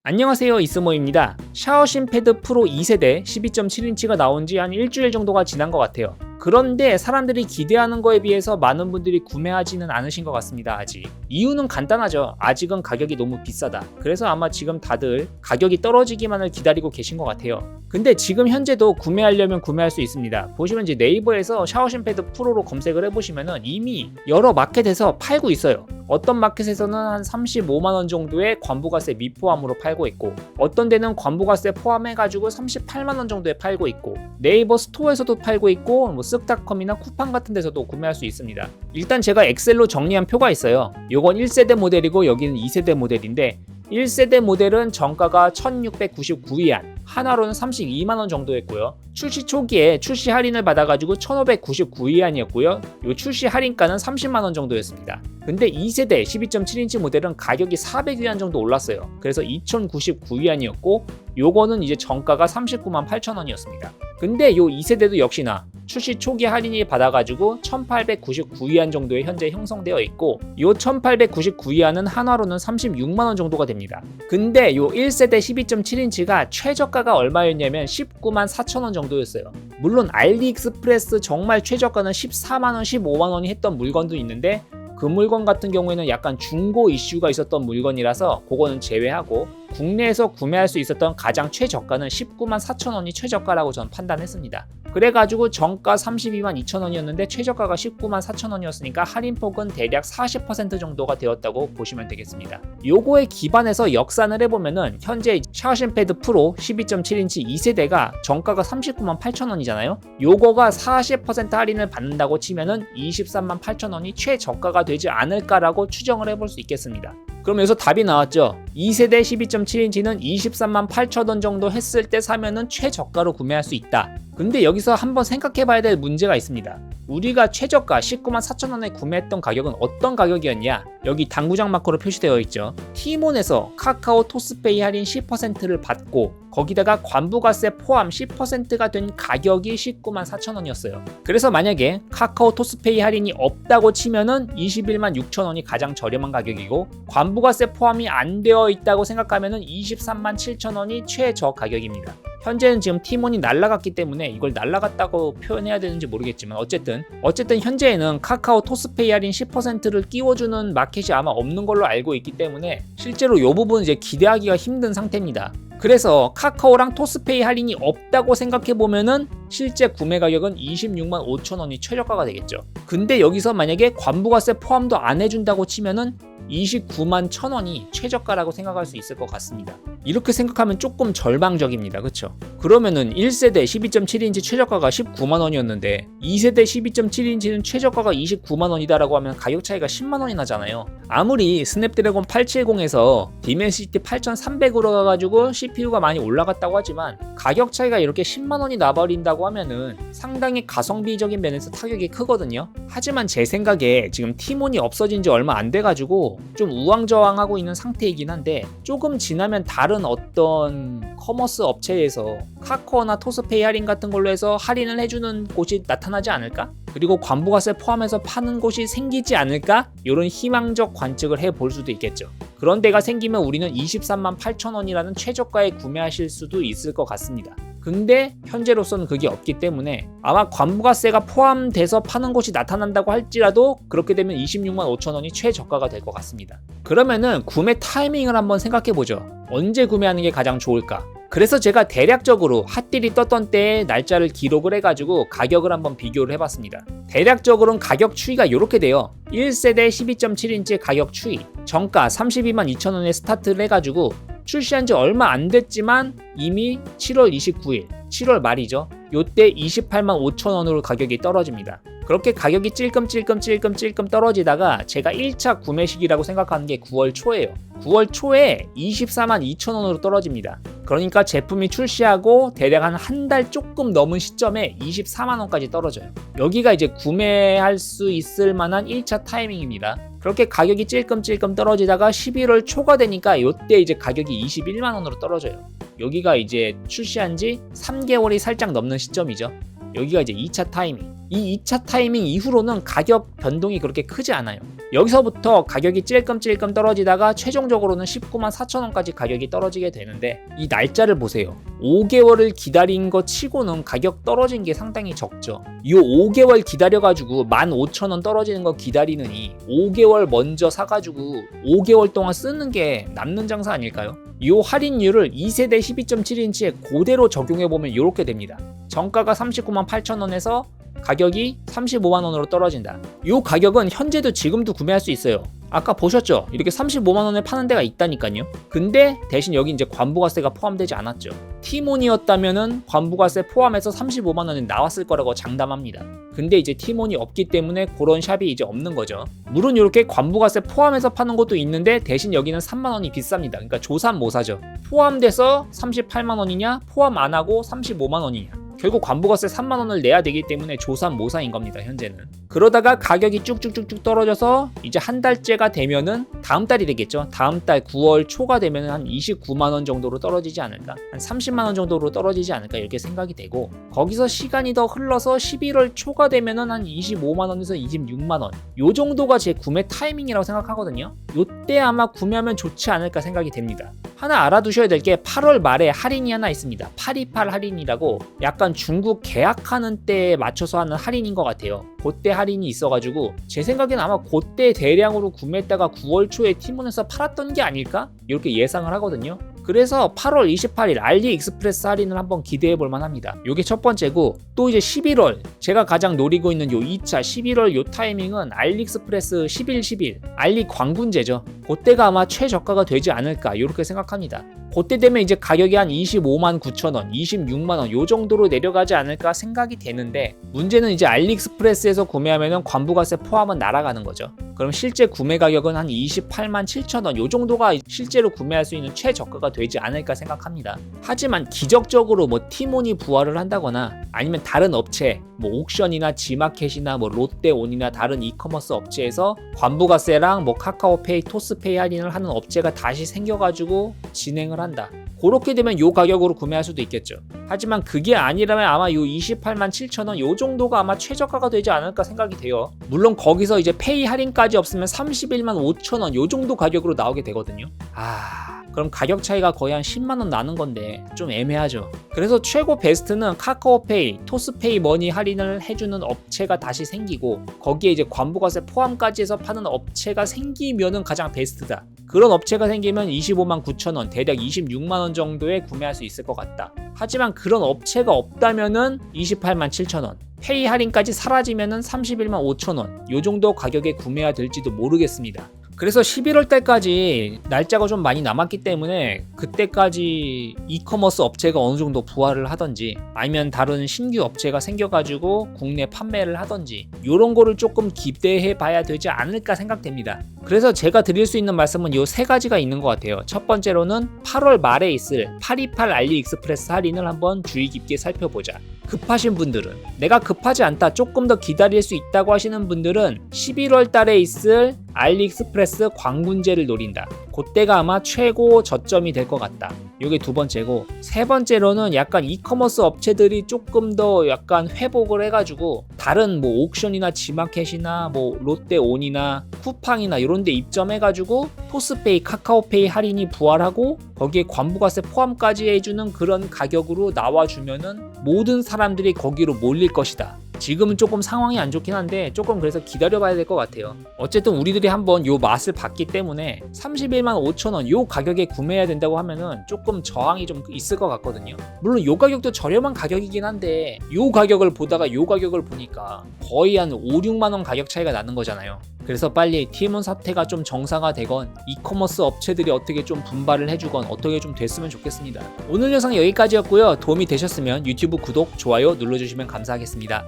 안녕하세요, 이스모입니다. 샤오신 패드 프로 2세대 12.7인치가 나온 지 한 일주일 정도가 지난 것 같아요. 그런데 사람들이 기대하는 거에 비해서 많은 분들이 구매하지는 않으신 것 같습니다. 아직. 이유는 간단하죠. 아직은 가격이 너무 비싸다. 그래서 아마 지금 다들 가격이 떨어지기만을 기다리고 계신 것 같아요. 근데 지금 현재도 구매하려면 구매할 수 있습니다. 보시면 이제 네이버에서 샤오신 패드 프로로 검색을 해보시면은 이미 여러 마켓에서 팔고 있어요. 어떤 마켓에서는 한 35만원 정도의 관부가세 미포함으로 팔고 있고, 어떤 데는 관부가세 포함해가지고 38만원 정도에 팔고 있고, 네이버 스토어에서도 팔고 있고, 뭐 쓱닷컴이나 쿠팡 같은 데서도 구매할 수 있습니다. 일단 제가 엑셀로 정리한 표가 있어요. 요건 1세대 모델이고 여기는 2세대 모델인데, 1세대 모델은 정가가 1699위안, 한화로는 32만원 정도 했고요. 출시 초기에 출시 할인을 받아가지고 1599위안이었고요. 요 출시 할인가는 30만원 정도였습니다. 근데 2세대 12.7인치 모델은 가격이 400위안 정도 올랐어요. 그래서 2099위안이었고, 요거는 이제 정가가 39만 8천원이었습니다. 근데 요 2세대도 역시나 출시 초기 할인이 받아가지고 1899위안 정도에 현재 형성되어 있고, 요 1899위안은 한화로는 36만원 정도가 됩니다. 근데 요 1세대 12.7인치가 최저가가 얼마였냐면 19만 4천원 정도였어요. 물론 알리익스프레스 정말 최저가는 14만원, 15만원이 했던 물건도 있는데, 그 물건 같은 경우에는 약간 중고 이슈가 있었던 물건이라서 그거는 제외하고, 국내에서 구매할 수 있었던 가장 최저가는 19만 4천원이 최저가라고 저는 판단했습니다. 그래가지고 정가 32만 2천원이었는데 최저가가 19만 4천원이었으니까 할인폭은 대략 40% 정도가 되었다고 보시면 되겠습니다. 요거에 기반해서 역산을 해보면은 현재 샤오신 패드 프로 12.7인치 2세대가 정가가 39만 8천원이잖아요. 요거가 40% 할인을 받는다고 치면은 23만 8천원이 최저가가 되지 않을까라고 추정을 해볼 수 있겠습니다. 그럼 여기서 답이 나왔죠. 2세대 12.7인치는 23만 8천원 정도 했을 때 사면은 최저가로 구매할 수 있다. 근데 여기서 한번 생각해봐야 될 문제가 있습니다. 우리가 최저가 19만 4천원에 구매했던 가격은 어떤 가격이었냐? 여기 당구장 마커로 표시되어 있죠. 티몬에서 카카오 토스페이 할인 10%를 받고 거기다가 관부가세 포함 10%가 된 가격이 19만 4천원이었어요. 그래서 만약에 카카오 토스페이 할인이 없다고 치면은 21만 6천원이 가장 저렴한 가격이고, 관부가세 포함이 안 되어 있다고 생각하면은 23만 7천원이 최저 가격입니다. 현재는 지금 티몬이 날라갔기 때문에 이걸 날라갔다고 표현해야 되는지 모르겠지만 어쨌든 현재에는 카카오 토스페이 할인 10%를 끼워주는 마켓이 아마 없는 걸로 알고 있기 때문에 실제로 이 부분은 이제 기대하기가 힘든 상태입니다. 그래서 카카오랑 토스페이 할인이 없다고 생각해보면은 실제 구매 가격은 26만 5천원이 최저가가 되겠죠. 근데 여기서 만약에 관부가세 포함도 안 해준다고 치면은 29만 1천원이 최저가라고 생각할 수 있을 것 같습니다. 이렇게 생각하면 조금 절망적입니다. 그쵸? 그러면은 1세대 12.7인치 최저가가 19만원이었는데 2세대 12.7인치는 최저가가 29만원이다라고 하면 가격 차이가 10만원이 나잖아요. 아무리 스냅드래곤 870에서 디멘시티 8300으로 가가지고 CPU가 많이 올라갔다고 하지만 가격 차이가 이렇게 10만원이 나버린다고 하면은 상당히 가성비적인 면에서 타격이 크거든요. 하지만 제 생각에 지금 티몬이 없어진 지 얼마 안 돼가지고 좀 우왕좌왕하고 있는 상태이긴 한데, 조금 지나면 다른 어떤 커머스 업체에서 카카오나 토스페이 할인 같은 걸로 해서 할인을 해주는 곳이 나타나지 않을까? 그리고 관부가세 포함해서 파는 곳이 생기지 않을까? 이런 희망적 관측을 해볼 수도 있겠죠. 그런 데가 생기면 우리는 23만 8천원이라는 최저가에 구매하실 수도 있을 것 같습니다. 근데 현재로서는 그게 없기 때문에 아마 관부가세가 포함돼서 파는 곳이 나타난다고 할지라도 그렇게 되면 26만 5천원이 최저가가 될 것 같습니다. 그러면은 구매 타이밍을 한번 생각해보죠. 언제 구매하는 게 가장 좋을까? 그래서 제가 대략적으로 핫딜이 떴던 때의 날짜를 기록을 해가지고 가격을 한번 비교를 해봤습니다. 대략적으로는 가격 추이가 이렇게 돼요. 1세대 12.7인치 가격 추이, 정가 32만 2천원에 스타트를 해가지고 출시한 지 얼마 안 됐지만 이미 7월 29일, 7월 말이죠. 요때 28만 5천원으로 가격이 떨어집니다. 그렇게 가격이 찔끔 떨어지다가 제가 1차 구매 시기라고 생각하는 게 9월 초예요. 9월 초에 24만 2천원으로 떨어집니다. 그러니까 제품이 출시하고 대략 한 달 조금 넘은 시점에 24만원까지 떨어져요. 여기가 이제 구매할 수 있을 만한 1차 타이밍입니다. 그렇게 가격이 찔끔 떨어지다가 11월 초가 되니까 이때 이제 가격이 21만원으로 떨어져요. 여기가 이제 출시한 지 3개월이 살짝 넘는 시점이죠. 여기가 이제 2차 타이밍. 이 2차 타이밍 이후로는 가격 변동이 그렇게 크지 않아요. 여기서부터 가격이 찔끔찔끔 떨어지다가 최종적으로는 19만 4천 원까지 가격이 떨어지게 되는데 이 날짜를 보세요. 5개월을 기다린 거 치고는 가격 떨어진 게 상당히 적죠. 이 5개월 기다려가지고 15,000원 떨어지는 거 기다리느니 5개월 먼저 사가지고 5개월 동안 쓰는 게 남는 장사 아닐까요? 이 할인율을 2세대 12.7인치에 그대로 적용해보면 이렇게 됩니다. 정가가 39만 8천 원에서 가격이 35만 원으로 떨어진다. 이 가격은 현재도 지금도 구매할 수 있어요. 아까 보셨죠? 이렇게 35만 원에 파는 데가 있다니까요. 근데 대신 여기 이제 관부가세가 포함되지 않았죠. 티몬이었다면은 관부가세 포함해서 35만 원이 나왔을 거라고 장담합니다. 근데 이제 티몬이 없기 때문에 그런 샵이 이제 없는 거죠. 물론 이렇게 관부가세 포함해서 파는 것도 있는데 대신 여기는 3만 원이 비쌉니다. 그러니까 조삼모사죠. 포함돼서 38만 원이냐, 포함 안 하고 35만 원이냐. 결국 관부가세 3만 원을 내야 되기 때문에 조삼모사인 겁니다, 현재는. 그러다가 가격이 쭉쭉쭉쭉 떨어져서 이제 한 달째가 되면은 다음 달이 되겠죠. 다음 달 9월 초가 되면은 한 29만 원 정도로 떨어지지 않을까? 한 30만 원 정도로 떨어지지 않을까? 이렇게 생각이 되고, 거기서 시간이 더 흘러서 11월 초가 되면은 한 25만 원에서 26만 원. 요 정도가 제 구매 타이밍이라고 생각하거든요. 요때 아마 구매하면 좋지 않을까 생각이 됩니다. 하나 알아두셔야 될 게 8월 말에 할인이 하나 있습니다. 828 할인이라고 약간 중국 계약하는 때에 맞춰서 하는 할인인 것 같아요. 그때 할인이 있어가지고 제 생각엔 아마 그때 대량으로 구매했다가 9월 초에 티몬에서 팔았던 게 아닐까? 이렇게 예상을 하거든요. 그래서 8월 28일 알리익스프레스 할인을 한번 기대해 볼 만합니다. 요게 첫 번째고, 또 이제 11월 제가 가장 노리고 있는 요 2차 11월 요 타이밍은 알리익스프레스 11.11 알리 광군제죠. 그때가 아마 최저가가 되지 않을까 이렇게 생각합니다. 그때 되면 이제 가격이 한 25만 9천 원, 26만 원 요 정도로 내려가지 않을까 생각이 되는데, 문제는 이제 알리익스프레스에서 구매하면은 관부가세 포함은 날아가는 거죠. 그럼 실제 구매 가격은 한 28만 7천 원 요 정도가 실제로 구매할 수 있는 최저가가 되지 않을까 생각합니다. 하지만 기적적으로 뭐 티몬이 부활을 한다거나 아니면 다른 업체, 뭐 옥션이나 지마켓이나 뭐 롯데온이나 다른 이커머스 업체에서 관부가세랑 뭐 카카오페이, 토스페이 할인을 하는 업체가 다시 생겨가지고 진행을 한다. 그렇게 되면 요 가격으로 구매할 수도 있겠죠. 하지만 그게 아니라면 아마 요 28만 7천 원 요 정도가 아마 최저가가 되지 않을까 생각이 돼요. 물론 거기서 이제 페이 할인까지 없으면 31만 5천 원 요 정도 가격으로 나오게 되거든요. 그럼 가격 차이가 거의 한 10만 원 나는 건데 좀 애매하죠. 그래서 최고 베스트는 카카오페이, 토스페이 머니 할인을 해주는 업체가 다시 생기고, 거기에 이제 관부가세 포함까지 해서 파는 업체가 생기면은 가장 베스트다. 그런 업체가 생기면 25만 9천 원, 대략 26만 원 정도에 구매할 수 있을 것 같다. 하지만 그런 업체가 없다면은 28만 7천 원, 페이 할인까지 사라지면은 31만 5천 원, 요 정도 가격에 구매가 될지도 모르겠습니다. 그래서 11월 달까지 날짜가 좀 많이 남았기 때문에 그때까지 이커머스 업체가 어느 정도 부활을 하던지 아니면 다른 신규 업체가 생겨가지고 국내 판매를 하던지 이런 거를 조금 기대해 봐야 되지 않을까 생각됩니다. 그래서 제가 드릴 수 있는 말씀은 요 세 가지가 있는 것 같아요. 첫 번째로는 8월 말에 있을 828 알리익스프레스 할인을 한번 주의 깊게 살펴보자. 급하신 분들은, 내가 급하지 않다, 조금 더 기다릴 수 있다고 하시는 분들은 11월 달에 있을 알리익스프레스 광군제를 노린다. 그때가 아마 최고 저점이 될 것 같다. 이게 두 번째고, 세 번째로는 약간 이커머스 업체들이 조금 더 약간 회복을 해가지고 다른 뭐 옥션이나 지마켓이나 뭐 롯데온이나 쿠팡이나 이런 데 입점해가지고 토스페이, 카카오페이 할인이 부활하고 거기에 관부가세 포함까지 해주는 그런 가격으로 나와주면은 모든 사람들이 거기로 몰릴 것이다. 지금은 조금 상황이 안 좋긴 한데 조금 그래서 기다려봐야 될 것 같아요. 어쨌든 우리들이 한번 요 맛을 봤기 때문에 31만 5천 원 요 가격에 구매해야 된다고 하면은 조금 저항이 좀 있을 것 같거든요. 물론 요 가격도 저렴한 가격이긴 한데 요 가격을 보다가 요 가격을 보니까 거의 한 5, 6만 원 가격 차이가 나는 거잖아요. 그래서 빨리 티몬 사태가 좀 정상화되건 이커머스 업체들이 어떻게 좀 분발을 해주건 어떻게 좀 됐으면 좋겠습니다. 오늘 영상 여기까지였고요. 도움이 되셨으면 유튜브 구독, 좋아요 눌러주시면 감사하겠습니다.